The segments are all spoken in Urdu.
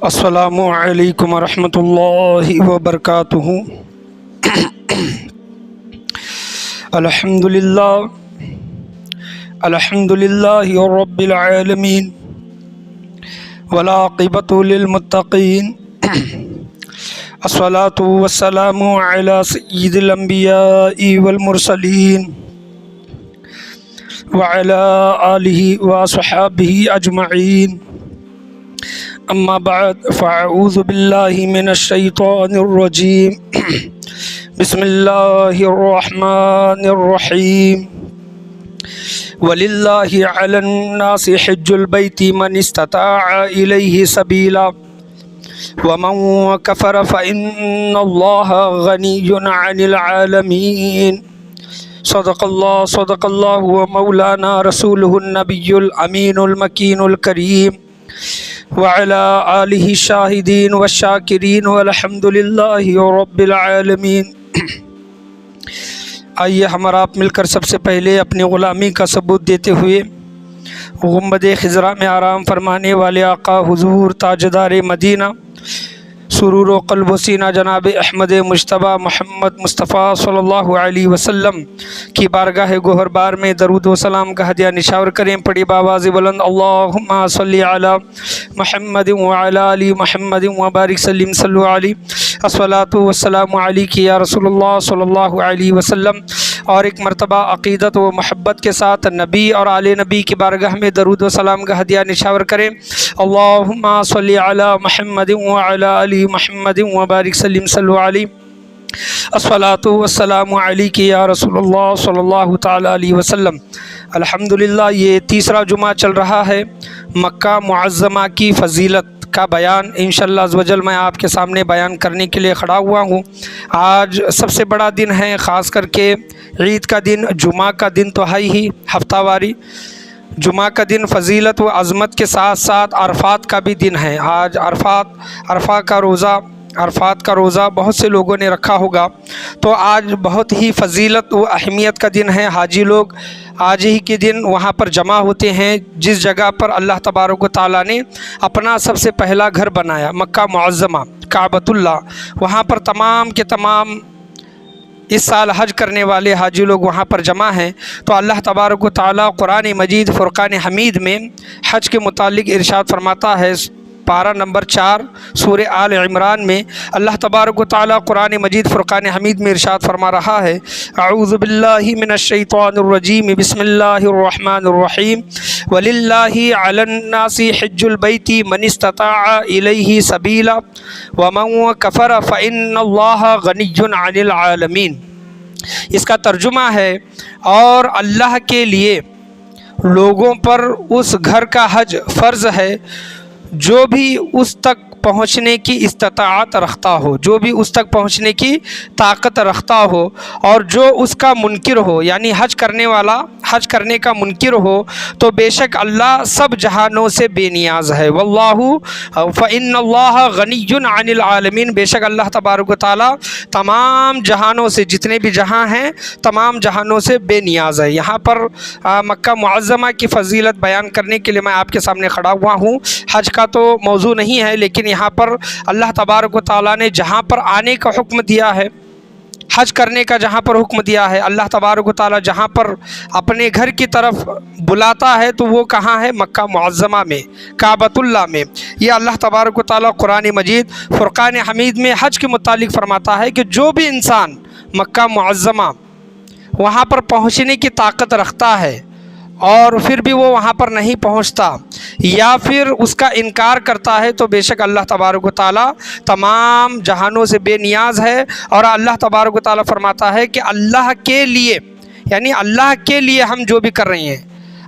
السلام علیکم ورحمۃ اللہ وبرکاتہ۔ الحمد للہ رب العالمین والعاقبۃ للمتقین، الصلاۃ والسلام علی سید الانبیاء والمرسلین وعلی آلہ وصحبہ اجمعین، اما بعد فاعوذ باللہ من الشیطان الرجیم، بسم اللہ الرحمن الرحیم۔ وَلِلَّهِ عَلَى النَّاسِ حِجُّ الْبَيْتِ مَنِ اسْتَطَاعَ إِلَيْهِ سَبِيلًا وَمَنْ كَفَرَ فَإِنَّ اللَّهَ غَنِيٌّ عَنِ الْعَالَمِينَ۔ صدق اللہ ومولانا رسولہ النبی الامین المکین الکریم، وعلی آلہ الشاہدین والشاکرین والحمد للہ رب العالمین۔ آئیے ہم اور آپ مل کر سب سے پہلے اپنی غلامی کا ثبوت دیتے ہوئے گنبد خضرا میں آرام فرمانے والے آقا حضور تاجدار مدینہ سرور و قلب و سینہ جناب احمد مجتبیٰ محمد مصطفیٰ صلی اللہ علیہ وسلم کی بارگاہ گوہر بار میں درود و سلام کا ہدیہ نشاور کریں۔ پڑھی باواز بلند اللہم صلی علی محمد وعلی آل محمد وبارک سلم صلو علی الصلاۃ والسلام علیک یا رسول اللہ صلی اللہ علیہ وسلم۔ اور ایک مرتبہ عقیدت و محبت کے ساتھ نبی اور آل نبی کی بارگاہ میں درود و سلام کا ہدیہ نشاور کریں۔ اللہم صلی علی محمد وعلی آل محمد وبارک سلم صلو علی الصلاۃ والسلام علیک یا رسول اللہ صلی اللہ تعالی علیہ وسلم۔ الحمدللہ یہ تیسرا جمعہ چل رہا ہے مکہ معظمہ کی فضیلت کا بیان انشاءاللہ عزوجل میں آپ کے سامنے بیان کرنے کے لیے کھڑا ہوا ہوں۔ آج سب سے بڑا دن ہے، خاص کر کے عید کا دن، جمعہ کا دن تو ہے ہی ہفتہ واری، جمعہ کا دن فضیلت و عظمت کے ساتھ ساتھ عرفات کا بھی دن ہے۔ آج عرفات کا روزہ بہت سے لوگوں نے رکھا ہوگا، تو آج بہت ہی فضیلت و اہمیت کا دن ہے۔ حاجی لوگ آج ہی کے دن وہاں پر جمع ہوتے ہیں جس جگہ پر اللہ تبارک و تعالیٰ نے اپنا سب سے پہلا گھر بنایا، مکہ معظمہ کعبۃ اللہ۔ وہاں پر تمام کے تمام اس سال حج کرنے والے حاجی لوگ وہاں پر جمع ہیں۔ تو اللہ تبارک و تعالیٰ قرآن مجید فرقان حمید میں حج کے متعلق ارشاد فرماتا ہے، پارہ نمبر 4 سورہ آل عمران میں اللہ تبارک و تعالیٰ قرآن مجید فرقان حمید میں ارشاد فرما رہا ہے، اعوذ باللہ من الشیطان الرجیم، بسم اللہ الرحمن الرحیم۔ وَلِلَّهِ عَلَى النَّاسِ حِجُّ الْبَيْتِ مَنِ اسْتَطَاعَ إِلَيْهِ سَبِيلًا وَمَنْ كَفَرَ فَإِنَّ اللَّهَ غَنِيٌّ عَنِ الْعَالَمِينَ۔ اس کا ترجمہ ہے، اور اللہ کے لیے لوگوں پر اس گھر کا حج فرض ہے جو بھی اس تک پہنچنے کی استطاعت رکھتا ہو، جو بھی اس تک پہنچنے کی طاقت رکھتا ہو، اور جو اس کا منکر ہو، یعنی حج کرنے والا حج کرنے کا منکر ہو، تو بے شک اللہ سب جہانوں سے بے نیاز ہے۔ واللہ فإن اللہ غنی عن العالمین، بے شک اللہ تبارک و تعالیٰ تمام جہانوں سے، جتنے بھی جہاں ہیں تمام جہانوں سے بے نیاز ہے۔ یہاں پر مکہ معظمہ کی فضیلت بیان کرنے کے لیے میں آپ کے سامنے کھڑا ہوا ہوں۔ حج کا تو موضوع نہیں ہے، لیکن یہاں پر اللہ تبارک و تعالیٰ نے جہاں پر آنے کا حکم دیا ہے، حج کرنے کا جہاں پر حکم دیا ہے، اللہ تبارک و تعالیٰ جہاں پر اپنے گھر کی طرف بلاتا ہے تو وہ کہاں ہے؟ مکہ معظمہ میں، کعبۃ اللہ میں۔ یہ اللہ تبارک و تعالیٰ قرآن مجید فرقان حمید میں حج کے متعلق فرماتا ہے کہ جو بھی انسان مکہ معظمہ وہاں پر پہنچنے کی طاقت رکھتا ہے اور پھر بھی وہ وہاں پر نہیں پہنچتا یا پھر اس کا انکار کرتا ہے، تو بے شک اللہ تبارک و تعالیٰ تمام جہانوں سے بے نیاز ہے۔ اور اللہ تبارک و تعالیٰ فرماتا ہے کہ اللہ کے لیے، یعنی اللہ کے لیے ہم جو بھی کر رہے ہیں،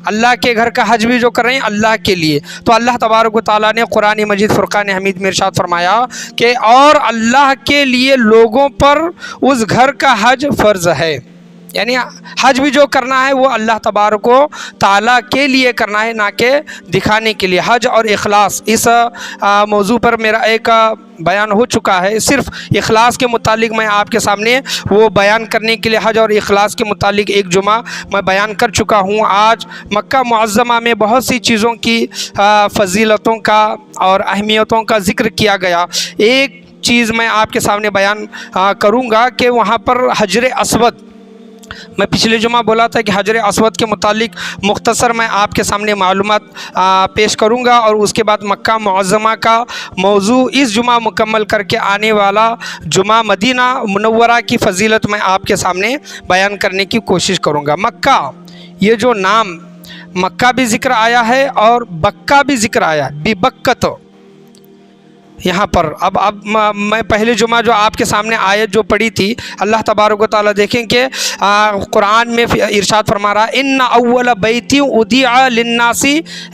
اللہ کے گھر کا حج بھی جو کر رہے ہیں اللہ کے لیے، تو اللہ تبارک و تعالیٰ نے قرآن مجید فرقان حمید میں ارشاد فرمایا کہ اور اللہ کے لیے لوگوں پر اس گھر کا حج فرض ہے۔ یعنی حج بھی جو کرنا ہے وہ اللہ تبارک و تعالیٰ کے لیے کرنا ہے، نہ کہ دکھانے کے لیے۔ حج اور اخلاص، اس موضوع پر میرا ایک بیان ہو چکا ہے، صرف اخلاص کے متعلق میں آپ کے سامنے وہ بیان کرنے کے لیے حج اور اخلاص کے متعلق ایک جمعہ میں بیان کر چکا ہوں۔ آج مکہ معظمہ میں بہت سی چیزوں کی فضیلتوں کا اور اہمیتوں کا ذکر کیا گیا۔ ایک چیز میں آپ کے سامنے بیان کروں گا کہ وہاں پر حجر اسود، میں پچھلے جمعہ بولا تھا کہ حجر اسود کے متعلق مختصر میں آپ کے سامنے معلومات پیش کروں گا، اور اس کے بعد مکہ معظمہ کا موضوع اس جمعہ مکمل کر کے آنے والا جمعہ مدینہ منورہ کی فضیلت میں آپ کے سامنے بیان کرنے کی کوشش کروں گا۔ مکہ، یہ جو نام مکہ بھی ذکر آیا ہے اور بکہ بھی ذکر آیا ہے، ببکت یہاں پر۔ اب میں پہلے جمعہ جو آپ کے سامنے آیت جو پڑھی تھی، اللہ تبارک و تعالیٰ دیکھیں کہ قرآن میں ارشاد فرما رہا ہے، ان اول بیت ودیع للناس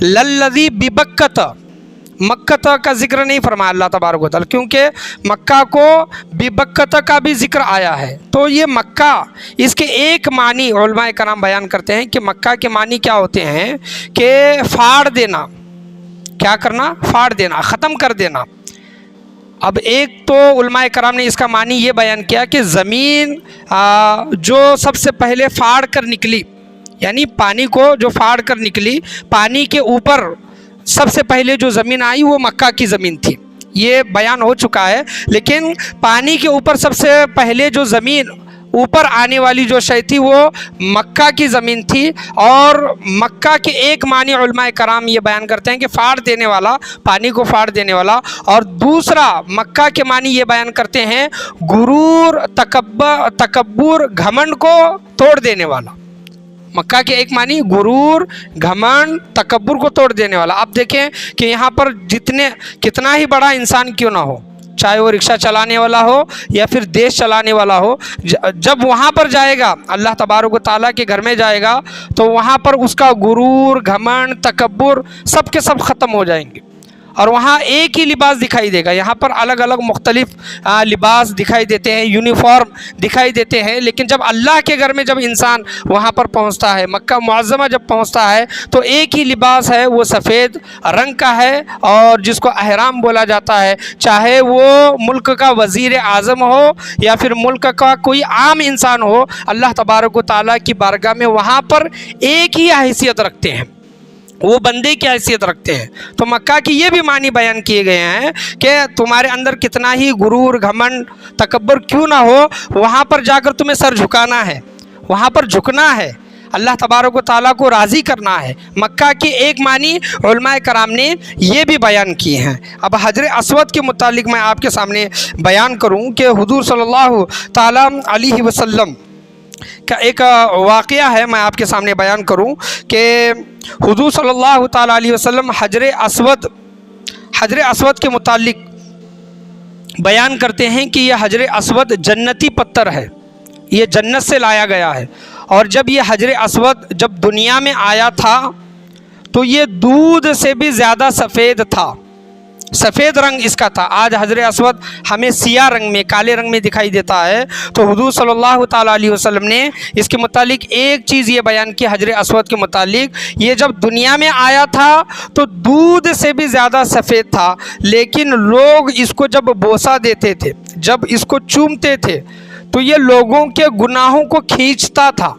للذی ببکت۔ مکہ کا ذکر نہیں فرمایا اللہ تبارک و تعالیٰ، کیونکہ مکہ کو ببکت کا بھی ذکر آیا ہے۔ تو یہ مکہ، اس کے ایک معنی علماء کرام بیان کرتے ہیں کہ مکہ کے معنی کیا ہوتے ہیں کہ پھاڑ دینا۔ کیا کرنا؟ پھاڑ دینا، ختم کر دینا۔ اب ایک تو علماء کرام نے اس کا معنی یہ بیان کیا کہ زمین جو سب سے پہلے پھاڑ کر نکلی، یعنی پانی کو جو پھاڑ کر نکلی، پانی کے اوپر سب سے پہلے جو زمین آئی وہ مکہ کی زمین تھی، یہ بیان ہو چکا ہے۔ لیکن پانی کے اوپر سب سے پہلے جو زمین اوپر آنے والی جو شے تھی وہ مکہ کی زمین تھی، اور مکہ کے ایک معنی علماء کرام یہ بیان کرتے ہیں کہ پھاڑ دینے والا، پانی کو پھاڑ دینے والا، اور دوسرا مکہ کے معنی یہ بیان کرتے ہیں غرور، تکبر، گھمنڈ کو توڑ دینے والا۔ مکہ کے ایک معنی غرور، گھمنڈ، تکبر کو توڑ دینے والا۔ آپ دیکھیں کہ یہاں پر کتنا ہی بڑا انسان کیوں نہ ہو، چاہے وہ رکشہ چلانے والا ہو یا پھر دیش چلانے والا ہو، جب وہاں پر جائے گا، اللہ تبارک و تعالیٰ کے گھر میں جائے گا، تو وہاں پر اس کا غرور، گھمنڈ، تکبر سب کے سب ختم ہو جائیں گے، اور وہاں ایک ہی لباس دکھائی دے گا۔ یہاں پر الگ الگ مختلف لباس دکھائی دیتے ہیں، یونیفارم دکھائی دیتے ہیں، لیکن جب اللہ کے گھر میں جب انسان وہاں پر پہنچتا ہے، مکہ معظمہ جب پہنچتا ہے، تو ایک ہی لباس ہے، وہ سفید رنگ کا ہے، اور جس کو احرام بولا جاتا ہے۔ چاہے وہ ملک کا وزیر اعظم ہو یا پھر ملک کا کوئی عام انسان ہو، اللہ تبارک و تعالیٰ کی بارگاہ میں وہاں پر ایک ہی حیثیت رکھتے ہیں، وہ بندے کی حیثیت رکھتے ہیں۔ تو مکہ کی یہ بھی معنی بیان کیے گئے ہیں کہ تمہارے اندر کتنا ہی غرور، گھمنڈ، تکبر کیوں نہ ہو، وہاں پر جا کر تمہیں سر جھکانا ہے، وہاں پر جھکنا ہے، اللہ تبارک و تعالیٰ کو راضی کرنا ہے۔ مکہ کے ایک معنی علماء کرام نے یہ بھی بیان کیے ہیں۔ اب حجر اسود کے متعلق میں آپ کے سامنے بیان کروں کہ حضور صلی اللہ تعالیٰ علیہ وسلم کا ایک واقعہ ہے، میں آپ کے سامنے بیان کروں کہ حضور صلی اللہ تعالیٰ علیہ وسلم حجر اسود کے متعلق بیان کرتے ہیں کہ یہ حجر اسود جنتی پتھر ہے، یہ جنت سے لایا گیا ہے، اور جب یہ حجر اسود جب دنیا میں آیا تھا تو یہ دودھ سے بھی زیادہ سفید تھا، سفید رنگ اس کا تھا۔ آج حجر اسود ہمیں سیاہ رنگ میں، کالے رنگ میں دکھائی دیتا ہے، تو حضور صلی اللہ تعالیٰ علیہ وسلم نے اس کے متعلق ایک چیز یہ بیان کی حجر اسود کے متعلق، یہ جب دنیا میں آیا تھا تو دودھ سے بھی زیادہ سفید تھا، لیکن لوگ اس کو جب بوسہ دیتے تھے، جب اس کو چومتے تھے، تو یہ لوگوں کے گناہوں کو کھینچتا تھا،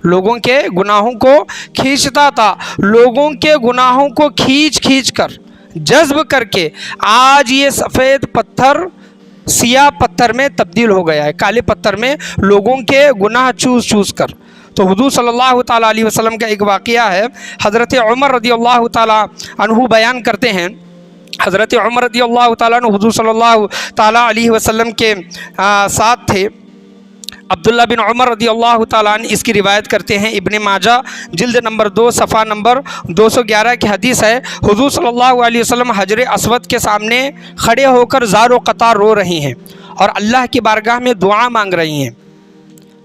لوگوں کے گناہوں کو کھینچتا تھا، لوگوں کے گناہوں کو کھینچ کر، جذب کر کے آج یہ سفید پتھر سیاہ پتھر میں تبدیل ہو گیا ہے، کالے پتھر میں، لوگوں کے گناہ چوس کر۔ تو حضور صلی اللہ تعالیٰ علیہ وسلم کا ایک واقعہ ہے، حضرت عمر رضی اللہ تعالیٰ عنہ بیان کرتے ہیں، حضرت عمر رضی اللہ تعالیٰ عنہ حضور صلی اللہ تعالیٰ علیہ وسلم کے ساتھ تھے۔ عبداللہ بن عمر رضی اللہ تعالیٰ عنہ اس کی روایت کرتے ہیں، ابن ماجہ جلد نمبر 2 صفحہ نمبر 211 کی حدیث ہے، حضور صلی اللہ علیہ وسلم حجر اسود کے سامنے کھڑے ہو کر زار و قطار رو رہی ہیں اور اللہ کی بارگاہ میں دعا مانگ رہی ہیں،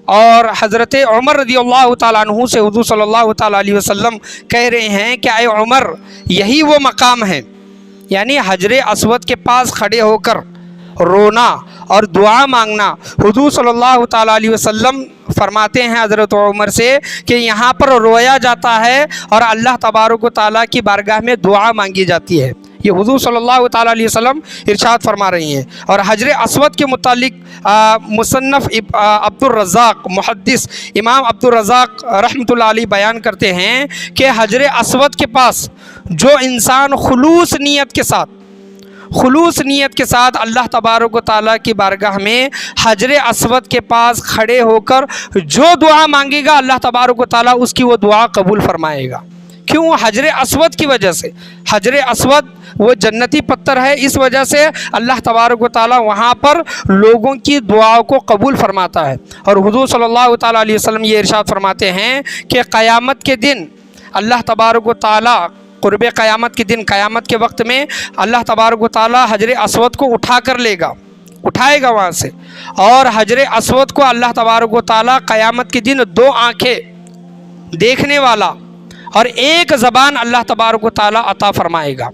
اور حضرت عمر رضی اللہ تعالیٰ عنہ سے حضور صلی اللہ تعالیٰ علیہ وسلم کہہ رہے ہیں کہ اے عمر، یہی وہ مقام ہے، یعنی حجر اسود کے پاس کھڑے ہو کر رونا اور دعا مانگنا۔ حضور صلی اللہ تعالیٰ علیہ وسلم فرماتے ہیں حضرت عمر سے کہ یہاں پر رویا جاتا ہے اور اللہ تبارک و تعالیٰ کی بارگاہ میں دعا مانگی جاتی ہے۔ یہ حضور صلی اللہ تعالیٰ علیہ وسلم ارشاد فرما رہی ہیں۔ اور حجر اسود کے متعلق مصنف عبد الرزاق محدث امام عبد الرزاق رحمۃ اللہ علیہ بیان کرتے ہیں کہ حجر اسود کے پاس جو انسان خلوص نیت کے ساتھ اللہ تبارک و تعالیٰ کی بارگاہ میں حجر اسود کے پاس کھڑے ہو کر جو دعا مانگے گا اللہ تبارک و تعالیٰ اس کی وہ دعا قبول فرمائے گا۔ کیوں؟ حجر اسود کی وجہ سے۔ حجر اسود وہ جنتی پتھر ہے، اس وجہ سے اللہ تبارک و تعالیٰ وہاں پر لوگوں کی دعاؤں کو قبول فرماتا ہے۔ اور حضور صلی اللہ تعالیٰ علیہ وسلم یہ ارشاد فرماتے ہیں کہ قیامت کے دن اللہ تبارک و تعالیٰ قرب قیامت کے دن، قیامت کے وقت میں اللہ تبارک و تعالیٰ حجر اسود کو اٹھائے گا وہاں سے، اور حجر اسود کو اللہ تبارک و تعالیٰ قیامت کے دن 2 آنکھیں دیکھنے والا اور 1 زبان اللہ تبارک و تعالیٰ عطا فرمائے گا۔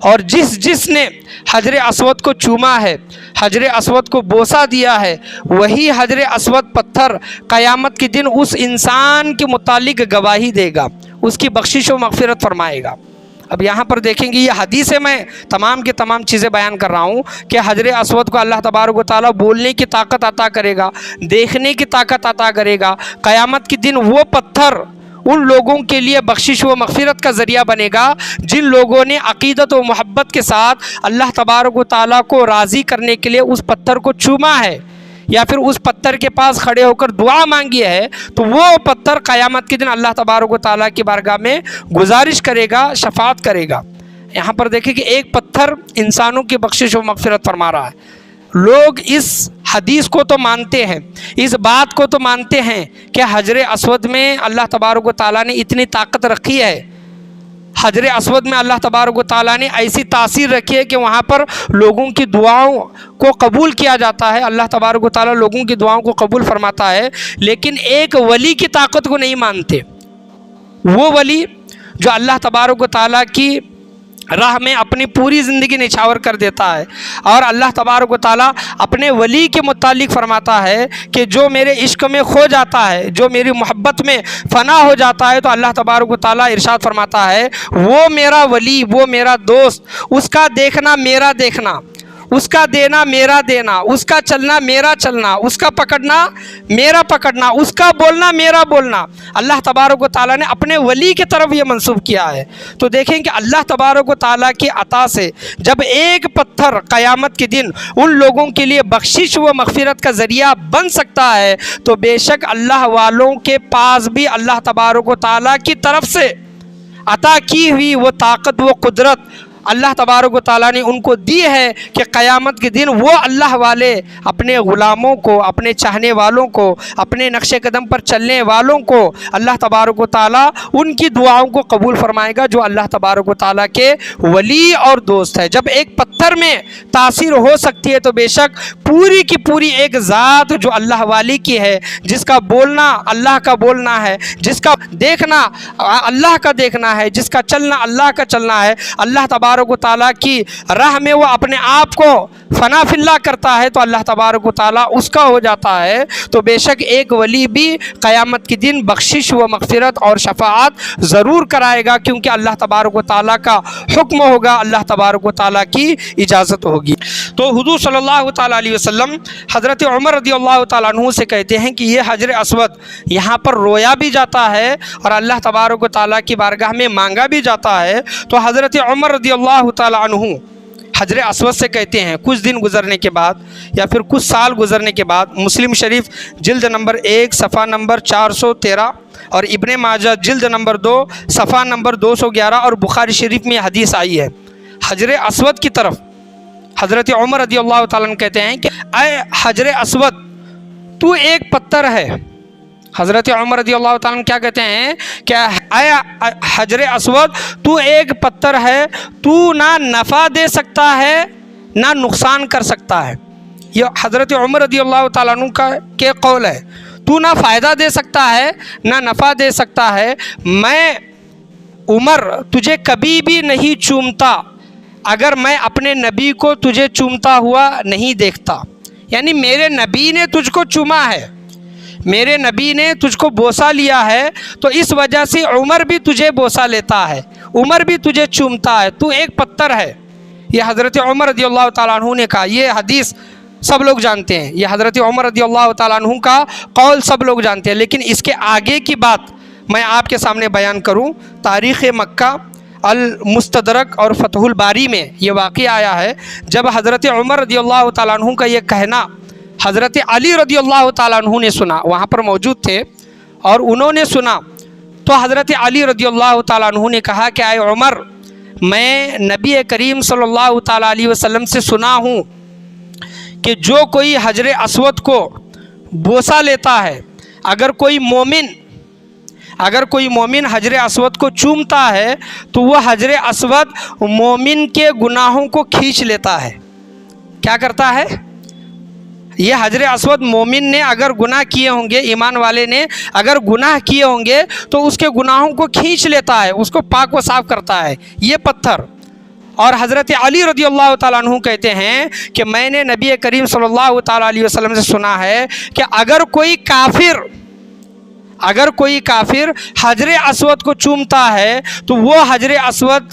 اور جس نے حجر اسود کو چوما ہے، حجر اسود کو بوسہ دیا ہے، وہی حجر اسود پتھر قیامت کے دن اس انسان کے متعلق گواہی دے گا، اس کی بخشش و مغفرت فرمائے گا۔ اب یہاں پر دیکھیں گے یہ حدیث ہے، میں تمام کی تمام چیزیں بیان کر رہا ہوں کہ حجر اسود کو اللہ تبارک و تعالیٰ بولنے کی طاقت عطا کرے گا، دیکھنے کی طاقت عطا کرے گا۔ قیامت کے دن وہ پتھر ان لوگوں کے لیے بخشش و مغفرت کا ذریعہ بنے گا جن لوگوں نے عقیدت و محبت کے ساتھ اللہ تبارک و تعالیٰ کو راضی کرنے کے لیے اس پتھر کو چوما ہے یا پھر اس پتھر کے پاس کھڑے ہو کر دعا مانگی ہے، تو وہ پتھر قیامت کے دن اللہ تبارک و تعالیٰ کی بارگاہ میں گزارش کرے گا، شفاعت کرے گا۔ یہاں پر دیکھیں کہ ایک پتھر انسانوں کی بخشش و مغفرت فرما رہا ہے۔ لوگ اس حدیث کو تو مانتے ہیں، اس بات کو تو مانتے ہیں کہ حجر اسود میں اللہ تبارک و تعالیٰ نے اتنی طاقت رکھی ہے، حجر اسود میں اللہ تبارک و تعالیٰ نے ایسی تاثیر رکھی ہے کہ وہاں پر لوگوں کی دعاؤں کو قبول کیا جاتا ہے، اللہ تبارک و تعالیٰ لوگوں کی دعاؤں کو قبول فرماتا ہے۔ لیکن ایک ولی کی طاقت کو نہیں مانتے، وہ ولی جو اللہ تبارک و تعالیٰ کی راہ میں اپنی پوری زندگی نچھاور کر دیتا ہے، اور اللہ تبارک و تعالیٰ اپنے ولی کے متعلق فرماتا ہے کہ جو میرے عشق میں کھو جاتا ہے، جو میری محبت میں فنا ہو جاتا ہے، تو اللہ تبارک و تعالیٰ ارشاد فرماتا ہے وہ میرا ولی، وہ میرا دوست، اس کا دیکھنا میرا دیکھنا، اس کا دینا میرا دینا، اس کا چلنا میرا چلنا، اس کا پکڑنا میرا پکڑنا، اس کا بولنا میرا بولنا، اللہ تبارک و تعالیٰ نے اپنے ولی کی طرف یہ منسوب کیا ہے۔ تو دیکھیں کہ اللہ تبارک و تعالیٰ کی عطا سے جب ایک پتھر قیامت کے دن ان لوگوں کے لیے بخشش و مغفرت کا ذریعہ بن سکتا ہے، تو بے شک اللہ والوں کے پاس بھی اللہ تبارک و تعالیٰ کی طرف سے عطا کی ہوئی وہ طاقت، وہ قدرت اللہ تبارک و تعالیٰ نے ان کو دی ہے کہ قیامت کے دن وہ اللہ والے اپنے غلاموں کو، اپنے چاہنے والوں کو، اپنے نقش قدم پر چلنے والوں کو اللہ تبارک و تعالیٰ ان کی دعاؤں کو قبول فرمائے گا جو اللہ تبارک و تعالیٰ کے ولی اور دوست ہے۔ جب ایک پتھر میں تاثیر ہو سکتی ہے تو بے شک پوری کی پوری ایک ذات جو اللہ والی کی ہے، جس کا بولنا اللہ کا بولنا ہے، جس کا دیکھنا اللہ کا دیکھنا ہے، جس کا چلنا اللہ کا چلنا ہے، اللہ تبارک و تعالیٰ کی راہ میں وہ اپنے آپ کو فنا فی اللہ کرتا ہے تو اللہ تبارک و تعالیٰ اس کا ہو جاتا ہے۔ تو بے شک ایک ولی بھی قیامت کے دن بخشش و مغفرت اور شفاعت ضرور کرائے گا، کیونکہ اللہ تبارک و تعالیٰ کا حکم ہوگا، اللہ تبارک و تعالیٰ کی اجازت ہوگی۔ تو حضور صلی اللہ تعالیٰ علیہ وسلم حضرت عمر رضی اللہ تعالیٰ عنہ سے کہتے ہیں کہ یہ حجر اسود یہاں پر رویا بھی جاتا ہے اور اللہ تبارک و تعالیٰ کی بارگاہ میں مانگا بھی جاتا ہے۔ تو حضرت عمر رضی اللہ تعالیٰ عنہ حجر اسود سے کہتے ہیں کچھ دن گزرنے کے بعد یا پھر کچھ سال گزرنے کے بعد، مسلم شریف جلد نمبر 1 صفحہ نمبر 413 اور ابن ماجہ جلد نمبر 2 صفحہ نمبر 211 اور بخاری شریف میں حدیث آئی ہے، حجر اسود کی طرف حضرت عمر رضی اللہ تعالیٰ عنہ کہتے ہیں کہ اے حجر اسود تو ایک پتھر ہے۔ حضرت عمر رضی اللہ تعالیٰ عنہ کیا کہتے ہیں کہ اے حجر اسود تو ایک پتھر ہے، تو نہ نفع دے سکتا ہے نہ نقصان کر سکتا ہے۔ یہ حضرت عمر رضی اللہ تعالیٰ عنہ کا کے قول ہے، تو نہ فائدہ دے سکتا ہے نہ نفع دے سکتا ہے، میں عمر تجھے کبھی بھی نہیں چومتا، اگر میں اپنے نبی کو تجھے چومتا ہوا نہیں دیکھتا، یعنی میرے نبی نے تجھ کو چوما ہے، میرے نبی نے تجھ کو بوسہ لیا ہے، تو اس وجہ سے عمر بھی تجھے بوسہ لیتا ہے، عمر بھی تجھے چومتا ہے، تو ایک پتھر ہے۔ یہ حضرت عمر رضی اللہ تعالیٰ عنہ نے کہا، یہ حدیث سب لوگ جانتے ہیں، یہ حضرت عمر رضی اللہ تعالیٰ عنہ کا قول سب لوگ جانتے ہیں، لیکن اس کے آگے کی بات میں آپ کے سامنے بیان کروں۔ تاریخ مکہ المستدرک اور فتح الباری میں یہ واقعہ آیا ہے، جب حضرت عمر رضی اللہ تعالیٰ عنہ کا یہ کہنا حضرت علی رضی اللہ تعالیٰ عنہ نے سنا، وہاں پر موجود تھے اور انہوں نے سنا، تو حضرت علی رضی اللہ تعالیٰ عنہ نے کہا کہ اے عمر، میں نبی کریم صلی اللہ تعالیٰ علیہ وسلم سے سنا ہوں کہ جو کوئی حجر اسود کو بوسہ لیتا ہے، اگر کوئی مومن حجر اسود کو چومتا ہے تو وہ حجر اسود مومن کے گناہوں کو کھینچ لیتا ہے۔ کیا کرتا ہے؟ یہ حجر اسود مومن نے اگر گناہ کیے ہوں گے، ایمان والے نے اگر گناہ کیے ہوں گے تو اس کے گناہوں کو کھینچ لیتا ہے، اس کو پاک و صاف کرتا ہے یہ پتھر۔ اور حضرت علی رضی اللہ تعالیٰ عنہ کہتے ہیں کہ میں نے نبی کریم صلی اللہ تعالیٰ علیہ وسلم سے سنا ہے کہ اگر کوئی کافر حجر اسود کو چومتا ہے تو وہ حجر اسود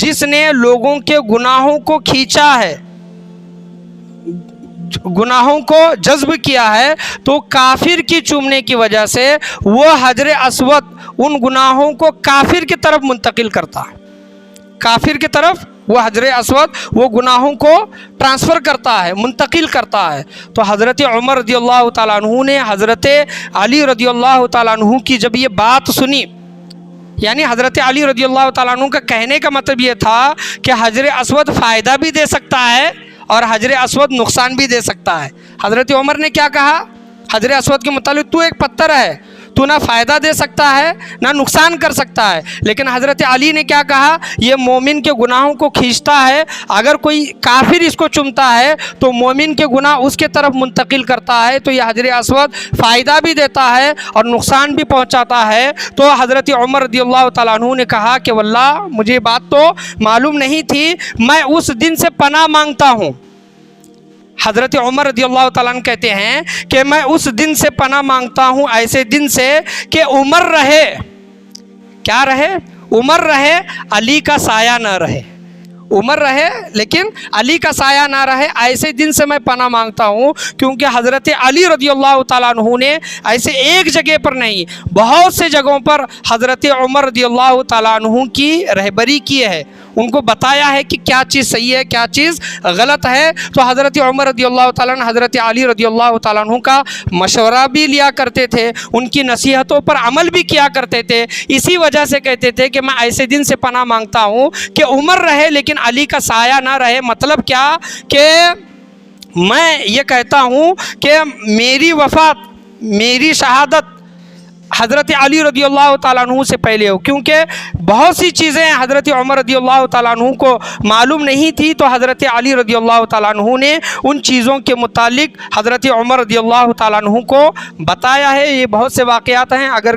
جس نے لوگوں کے گناہوں کو کھینچا ہے، گناہوں کو جذب کیا ہے، تو کافر کی چومنے کی وجہ سے وہ حجر اسود ان گناہوں کو کافر کی طرف منتقل کرتا ہے، کافر کی طرف وہ حجر اسود وہ گناہوں کو ٹرانسفر کرتا ہے، منتقل کرتا ہے۔ تو حضرت عمر رضی اللہ تعالیٰ عنہ نے حضرت علی رضی اللہ تعالیٰ عنہ کی جب یہ بات سنی، یعنی حضرت علی رضی اللہ تعالیٰ عنہ کا کہنے کا مطلب یہ تھا کہ حجر اسود فائدہ بھی دے سکتا ہے اور حجر اسود نقصان بھی دے سکتا ہے۔ حضرت عمر نے کیا کہا حجر اسود کے متعلق؟ تو ایک پتھر ہے، تو نہ فائدہ دے سکتا ہے نہ نقصان کر سکتا ہے۔ لیکن حضرت علی نے کیا کہا؟ یہ مومن کے گناہوں کو کھینچتا ہے، اگر کوئی کافر اس کو چومتا ہے تو مومن کے گناہ اس کے طرف منتقل کرتا ہے، تو یہ حجر اسود فائدہ بھی دیتا ہے اور نقصان بھی پہنچاتا ہے۔ تو حضرت عمر رضی اللہ تعالیٰ عنہ نے کہا کہ واللہ مجھے بات تو معلوم نہیں تھی، میں اس دن سے پناہ مانگتا ہوں۔ حضرت عمر رضی اللہ تعالیٰ عنہ کہتے ہیں کہ میں اس دن سے پناہ مانگتا ہوں، ایسے دن سے کہ عمر رہے، کیا رہے؟ عمر رہے، علی کا سایہ نہ رہے، عمر رہے لیکن علی کا سایہ نہ رہے، ایسے دن سے میں پناہ مانگتا ہوں، کیونکہ حضرت علی رضی اللہ تعالیٰ عنہ نے ایسے ایک جگہ پر نہیں بہت سے جگہوں پر حضرت عمر رضی اللہ تعالیٰ عنہ کی رہبری کی ہے، ان کو بتایا ہے کہ کیا چیز صحیح ہے کیا چیز غلط ہے۔ تو حضرت عمر رضی اللہ تعالیٰ عنہ حضرت علی رضی اللہ تعالیٰ عنہ کا مشورہ بھی لیا کرتے تھے، ان کی نصیحتوں پر عمل بھی کیا کرتے تھے، اسی وجہ سے کہتے تھے کہ میں ایسے دن سے پناہ مانگتا ہوں کہ عمر رہے لیکن علی کا سایہ نہ رہے۔ مطلب کیا کہ میں یہ کہتا ہوں کہ میری وفات، میری شہادت حضرت علی رضی اللہ تعالیٰ عنہ سے پہلے ہو، کیونکہ بہت سی چیزیں حضرت عمر رضی اللہ تعالیٰ عنہ کو معلوم نہیں تھی، تو حضرت علی رضی اللہ تعالیٰ عنہ نے ان چیزوں کے متعلق حضرت عمر رضی اللہ تعالیٰ عنہ کو بتایا ہے۔ یہ بہت سے واقعات ہیں، اگر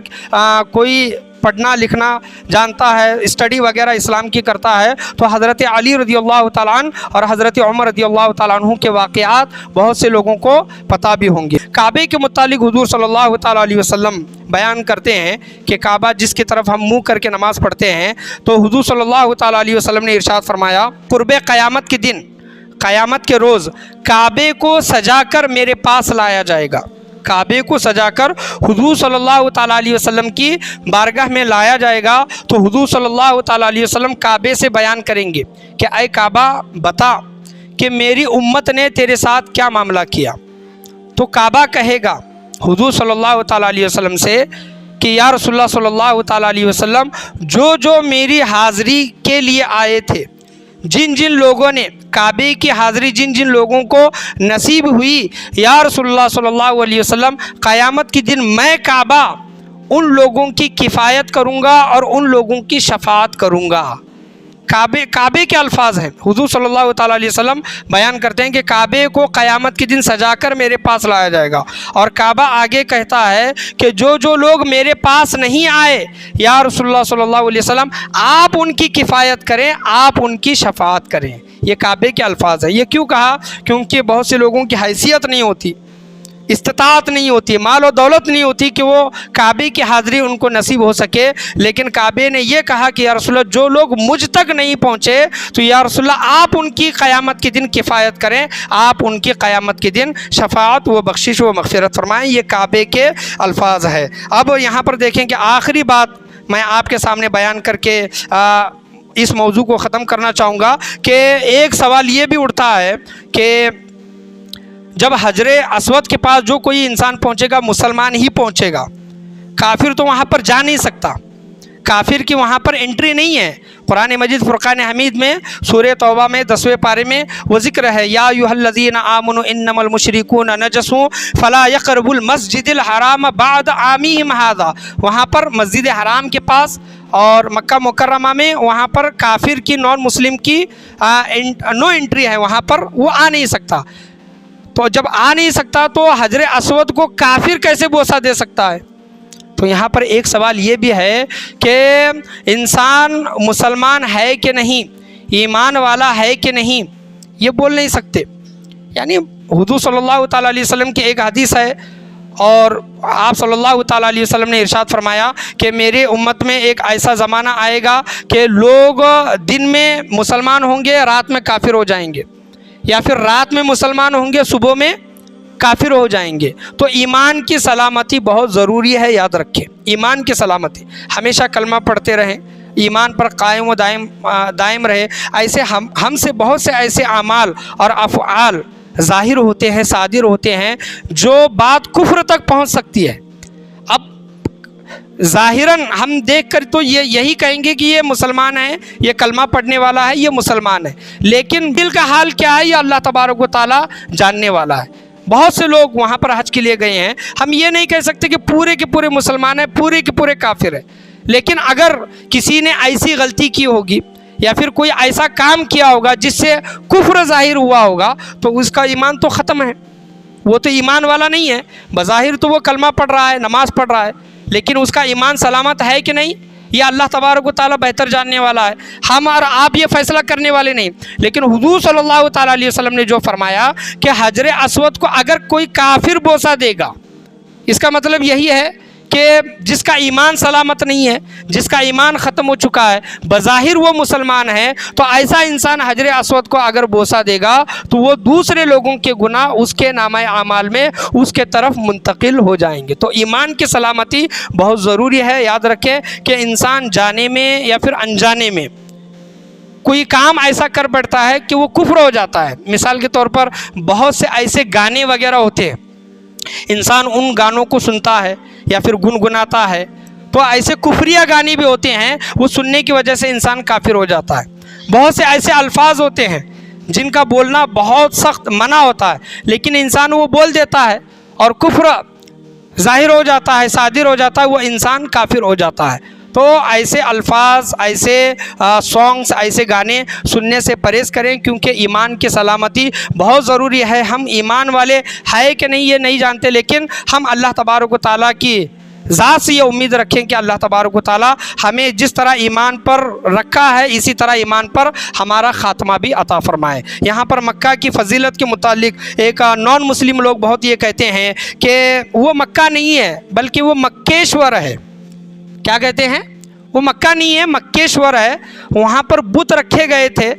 کوئی پڑھنا لکھنا جانتا ہے، اسٹڈی وغیرہ اسلام کی کرتا ہے، تو حضرت علی رضی اللہ تعالیٰ عنہ اور حضرت عمر رضی اللہ تعالیٰ عنہ کے واقعات بہت سے لوگوں کو پتہ بھی ہوں گے۔ کعبے کے متعلق حضور صلی اللہ تعالیٰ علیہ وسلم بیان کرتے ہیں کہ کعبہ جس کی طرف ہم منہ کر کے نماز پڑھتے ہیں، تو حضور صلی اللہ تعالیٰ علیہ وسلم نے ارشاد فرمایا، قرب قیامت کے دن، قیامت کے روز کعبے کو سجا کر میرے پاس لایا جائے گا، کعبے کو سجا کر حضور صلی اللہ تعالیٰ علیہ وسلم کی بارگاہ میں لایا جائے گا، تو حضور صلی اللہ تعالیٰ علیہ وسلم کعبے سے بیان کریں گے کہ اے کعبہ بتا کہ میری امت نے تیرے ساتھ کیا معاملہ کیا۔ تو کعبہ کہے گا حضور صلی اللہ تعالیٰ علیہ وسلم سے کہ یا رسول اللہ صلی اللہ تعالیٰ علیہ وسلم، جو جو میری حاضری کے لیے آئے تھے، جن جن لوگوں نے کعبے کی حاضری جن جن لوگوں کو نصیب ہوئی، یا رسول اللہ صلی اللہ علیہ وسلم قیامت کے دن میں کعبہ ان لوگوں کی کفایت کروں گا اور ان لوگوں کی شفاعت کروں گا۔ کعبے کے الفاظ ہیں۔ حضور صلی اللہ تعالیٰ علیہ وسلم بیان کرتے ہیں کہ کعبے کو قیامت کے دن سجا کر میرے پاس لایا جائے گا، اور کعبہ آگے کہتا ہے کہ جو لوگ میرے پاس نہیں آئے یا رسول اللہ صلی اللہ علیہ وسلم آپ ان کی کفایت کریں، آپ ان کی شفاعت کریں۔ یہ کعبے کے الفاظ ہیں۔ یہ کیوں کہا؟ کیونکہ بہت سے لوگوں کی حیثیت نہیں ہوتی، استطاعت نہیں ہوتی، مال و دولت نہیں ہوتی کہ وہ کعبے کی حاضری ان کو نصیب ہو سکے، لیکن کعبے نے یہ کہا کہ یا رسول اللہ جو لوگ مجھ تک نہیں پہنچے تو یا رسول اللہ آپ ان کی قیامت کے دن کفایت کریں، آپ ان کی قیامت کے دن شفاعت و بخشش و مغفرت فرمائیں۔ یہ کعبے کے الفاظ ہے۔ اب یہاں پر دیکھیں کہ آخری بات میں آپ کے سامنے بیان کر کے اس موضوع کو ختم کرنا چاہوں گا کہ ایک سوال یہ بھی اٹھتا ہے کہ جب حجر اسود کے پاس جو کوئی انسان پہنچے گا مسلمان ہی پہنچے گا، کافر تو وہاں پر جا نہیں سکتا، کافر کی وہاں پر انٹری نہیں ہے۔ قرآن مجید فرقان حمید میں سورہ توبہ میں 10ویں پارے میں وہ ذکر ہے، یا ایھا الذین آمنوا انما المشرکون نجس فلا یقربوا المسجد الحرام بعد عامہم ھذا۔ وہاں پر مسجد حرام کے پاس اور مکہ مکرمہ میں وہاں پر کافر کی، نان مسلم کی نو انٹری ہے، وہاں پر وہ آ نہیں سکتا۔ تو جب آ نہیں سکتا تو حجر اسود کو کافر کیسے بوسہ دے سکتا ہے؟ تو یہاں پر ایک سوال یہ بھی ہے کہ انسان مسلمان ہے کہ نہیں، ایمان والا ہے کہ نہیں، یہ بول نہیں سکتے۔ یعنی حضور صلی اللہ تعالیٰ علیہ وسلم کی ایک حدیث ہے، اور آپ صلی اللہ تعالیٰ علیہ وسلم نے ارشاد فرمایا کہ میرے امت میں ایک ایسا زمانہ آئے گا کہ لوگ دن میں مسلمان ہوں گے، رات میں کافر ہو جائیں گے، یا پھر رات میں مسلمان ہوں گے، صبح میں کافر ہو جائیں گے۔ تو ایمان کی سلامتی بہت ضروری ہے، یاد رکھیں ایمان کی سلامتی۔ ہمیشہ کلمہ پڑھتے رہیں، ایمان پر قائم و دائم رہے۔ ایسے ہم سے بہت سے ایسے اعمال اور افعال ظاہر ہوتے ہیں، صادر ہوتے ہیں، جو بات کفر تک پہنچ سکتی ہے۔ اب ظاہراً ہم دیکھ کر تو یہی کہیں گے کہ یہ مسلمان ہے، یہ کلمہ پڑھنے والا ہے، یہ مسلمان ہے، لیکن دل کا حال کیا ہے یہ اللہ تبارک و تعالیٰ جاننے والا ہے۔ بہت سے لوگ وہاں پر حج کے لیے گئے ہیں، ہم یہ نہیں کہہ سکتے کہ پورے کے پورے مسلمان ہیں، پورے کے پورے کافر ہیں، لیکن اگر کسی نے ایسی غلطی کی ہوگی یا پھر کوئی ایسا کام کیا ہوگا جس سے کفر ظاہر ہوا ہوگا تو اس کا ایمان تو ختم ہے، وہ تو ایمان والا نہیں ہے۔ بظاہر تو وہ کلمہ پڑھ رہا ہے، نماز پڑھ رہا ہے، لیکن اس کا ایمان سلامت ہے کہ نہیں یہ اللہ تبارک و تعالیٰ بہتر جاننے والا ہے، ہم اور آپ یہ فیصلہ کرنے والے نہیں۔ لیکن حضور صلی اللہ تعالیٰ علیہ وسلم نے جو فرمایا کہ حجر اسود کو اگر کوئی کافر بوسہ دے گا، اس کا مطلب یہی ہے کہ جس کا ایمان سلامت نہیں ہے، جس کا ایمان ختم ہو چکا ہے، بظاہر وہ مسلمان ہے، تو ایسا انسان حجر اسود کو اگر بوسہ دے گا تو وہ دوسرے لوگوں کے گناہ اس کے نامہ اعمال میں اس کے طرف منتقل ہو جائیں گے۔ تو ایمان کی سلامتی بہت ضروری ہے۔ یاد رکھیں کہ انسان جانے میں یا پھر انجانے میں کوئی کام ایسا کر بیٹھتا ہے کہ وہ کفر ہو جاتا ہے۔ مثال کے طور پر بہت سے ایسے گانے وغیرہ ہوتے ہیں، انسان ان گانوں کو سنتا ہے یا پھر گنگناتا ہے، تو ایسے کفریہ گانے بھی ہوتے ہیں، وہ سننے کی وجہ سے انسان کافر ہو جاتا ہے۔ بہت سے ایسے الفاظ ہوتے ہیں جن کا بولنا بہت سخت منع ہوتا ہے، لیکن انسان وہ بول دیتا ہے اور کفر ظاہر ہو جاتا ہے، صادر ہو جاتا ہے، وہ انسان کافر ہو جاتا ہے۔ تو ایسے الفاظ، ایسے سانگز، ایسے گانے سننے سے پرہیز کریں، کیونکہ ایمان کی سلامتی بہت ضروری ہے۔ ہم ایمان والے ہے کہ نہیں یہ نہیں جانتے، لیکن ہم اللہ تبارک و تعالیٰ کی ذات سے یہ امید رکھیں کہ اللہ تبارک و تعالیٰ ہمیں جس طرح ایمان پر رکھا ہے اسی طرح ایمان پر ہمارا خاتمہ بھی عطا فرمائے۔ یہاں پر مکہ کی فضیلت کے متعلق ایک نان مسلم لوگ بہت یہ کہتے ہیں کہ وہ مکہ نہیں ہے بلکہ وہ مکیشور ہے۔ کیا کہتے ہیں؟ وہ مکہ نہیں ہے، مکیشور ہے۔ وہاں پر بت رکھے گئے تھے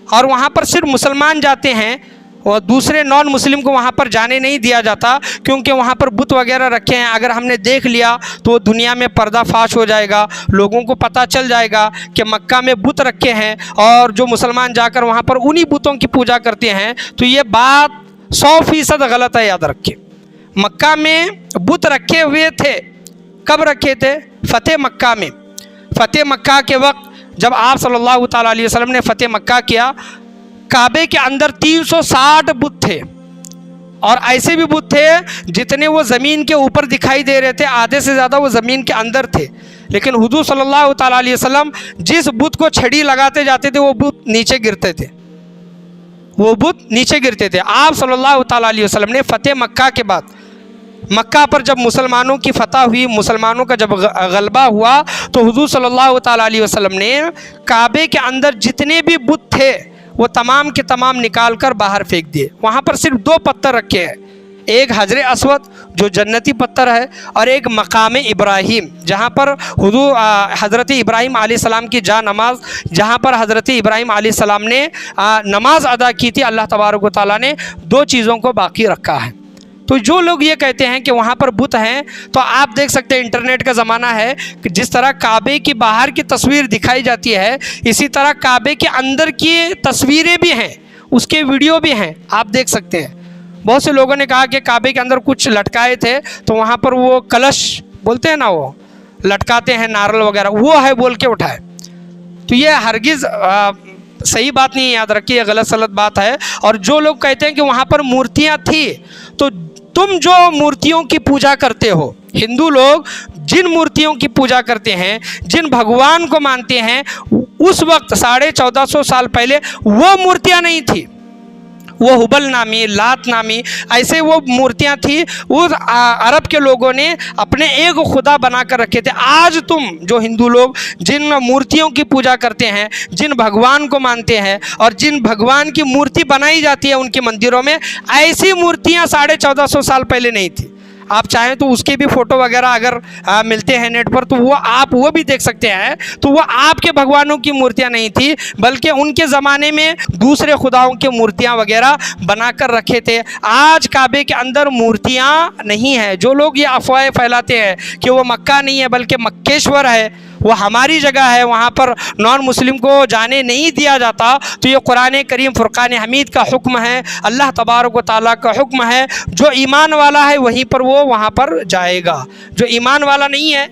اور وہاں پر صرف مسلمان جاتے ہیں، اور دوسرے نان مسلم کو وہاں پر جانے نہیں دیا جاتا، کیونکہ وہاں پر بت وغیرہ رکھے ہیں۔ اگر ہم نے دیکھ لیا تو دنیا میں پردہ فاش ہو جائے گا، لوگوں کو پتہ چل جائے گا کہ مکہ میں بت رکھے ہیں، اور جو مسلمان جا کر وہاں پر انہی بتوں کی پوجا کرتے ہیں۔ تو یہ بات 100% غلط ہے، یاد رکھیں۔ مکہ میں بت رکھے ہوئے تھے، کب رکھے تھے؟ فتح مکہ میں۔ فتح مکہ کے وقت جب آپ صلی اللہ تعالیٰ علیہ وسلم نے فتح مکہ کیا، کعبے کے اندر 360 بت تھے، اور ایسے بھی بت تھے جتنے وہ زمین کے اوپر دکھائی دے رہے تھے آدھے سے زیادہ وہ زمین کے اندر تھے، لیکن حضور صلی اللہ تعالیٰ علیہ وسلم جس بت کو چھڑی لگاتے جاتے تھے وہ بت نیچے گرتے تھے، وہ بت نیچے گرتے تھے۔ آپ صلی اللہ تعالیٰ علیہ وسلم نے فتح مکہ کے بعد، مکہ پر جب مسلمانوں کی فتح ہوئی، مسلمانوں کا جب غلبہ ہوا، تو حضور صلی اللہ تعالیٰ علیہ وسلم نے کعبے کے اندر جتنے بھی بت تھے وہ تمام کے تمام نکال کر باہر پھینک دیے۔ وہاں پر صرف 2 پتھر رکھے ہیں، ایک حجر اسود جو جنتی پتھر ہے، اور ایک مقام ابراہیم جہاں پر حضور حضرت ابراہیم علیہ السلام کی جا نماز، جہاں پر حضرت ابراہیم علیہ السلام نے نماز ادا کی تھی، اللہ تبارک و تعالیٰ نے 2 چیزوں کو باقی رکھا ہے۔ تو جو لوگ یہ کہتے ہیں کہ وہاں پر بت ہیں، تو آپ دیکھ سکتے ہیں انٹرنیٹ کا زمانہ ہے کہ جس طرح کعبے کی باہر کی تصویر دکھائی جاتی ہے، اسی طرح کعبے کے اندر کی تصویریں بھی ہیں، اس کے ویڈیو بھی ہیں، آپ دیکھ سکتے ہیں۔ بہت سے لوگوں نے کہا کہ کعبے کے اندر کچھ لٹکائے تھے، تو وہاں پر وہ کلش بولتے ہیں نا، وہ لٹکاتے ہیں نارل وغیرہ، وہ ہے بول کے اٹھائے۔ تو یہ ہرگز صحیح بات نہیں ہے، یاد رکھیے، یہ غلط سلط بات ہے۔ اور جو لوگ کہتے ہیں کہ وہاں پر مورتیاں تھیں، تو تم جو مورتیوں کی پوجا کرتے ہو، ہندو لوگ جن مورتیوں کی پوجا کرتے ہیں، جن بھگوان کو مانتے ہیں، اس وقت 1450 سال پہلے وہ مورتیاں نہیں تھیں، وہ ہبل نامی، لات نامی ایسے وہ مورتیاں تھیں، اس عرب کے لوگوں نے اپنے ایک خدا بنا کر رکھے تھے۔ آج تم جو ہندو لوگ جن مورتیوں کی پوجا کرتے ہیں، جن بھگوان کو مانتے ہیں، اور جن بھگوان کی مورتی بنائی جاتی ہے ان کے مندروں میں، ایسی مورتیاں 1450 سال پہلے نہیں تھی۔ آپ چاہیں تو اس کے بھی فوٹو وغیرہ اگر ملتے ہیں نیٹ پر، تو وہ آپ وہ بھی دیکھ سکتے ہیں۔ تو وہ آپ کے بھگوانوں کی مورتیاں نہیں تھی، بلکہ ان کے زمانے میں دوسرے خداؤں کی مورتیاں وغیرہ بنا کر رکھے تھے۔ آج کعبے کے اندر مورتیاں نہیں ہیں۔ جو لوگ یہ افواہیں پھیلاتے ہیں کہ وہ مکہ نہیں ہے بلکہ مکیشور ہے، وہ ہماری جگہ ہے، وہاں پر نان مسلم کو جانے نہیں دیا جاتا، تو یہ قرآن کریم فرقان حمید کا حکم ہے، اللہ تبارک و تعالیٰ کا حکم ہے۔ جو ایمان والا ہے وہیں پر وہ وہاں پر جائے گا، جو ایمان والا نہیں ہے،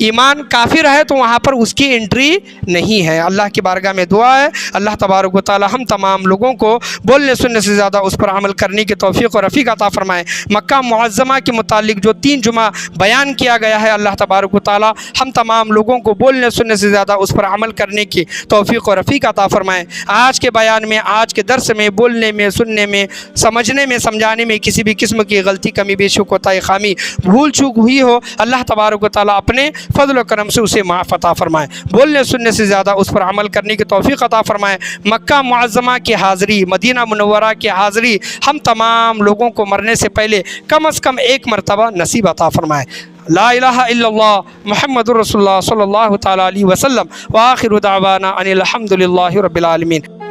ایمان کافر ہے، تو وہاں پر اس کی انٹری نہیں ہے۔ اللہ کی بارگاہ میں دعا ہے اللہ تبارک و تعالی ہم تمام لوگوں کو بولنے سننے سے زیادہ اس پر عمل کرنے کی توفیق اور رفیق عطا فرمائے۔ مکہ معظمہ کے متعلق جو 3 جمعہ بیان کیا گیا ہے، اللہ تبارک و تعالی ہم تمام لوگوں کو بولنے سننے سے زیادہ اس پر عمل کرنے کی توفیق اور رفیق عطا فرمائے۔ آج کے بیان میں، آج کے درس میں، بولنے میں، سننے میں، سمجھنے میں، سمجھانے میں کسی بھی قسم کی غلطی، کمی، بیشی، کوتاہی، خامی، بھول چوک ہوئی ہو، اللہ تبارک و تعالی اپنے فضل و کرم سے اسے معاف عطا فرمائے۔ بولنے سننے سے زیادہ اس پر عمل کرنے کی توفیق عطا فرمائے۔ مکہ معظمہ کی حاضری، مدینہ منورہ کی حاضری ہم تمام لوگوں کو مرنے سے پہلے کم از کم 1 مرتبہ نصیب عطا فرمائے۔ لا الہ الا اللہ محمد رسول اللہ صلی اللہ تعالی علیہ وسلم، وآخر دعوانا ان الحمد للہ رب العالمین۔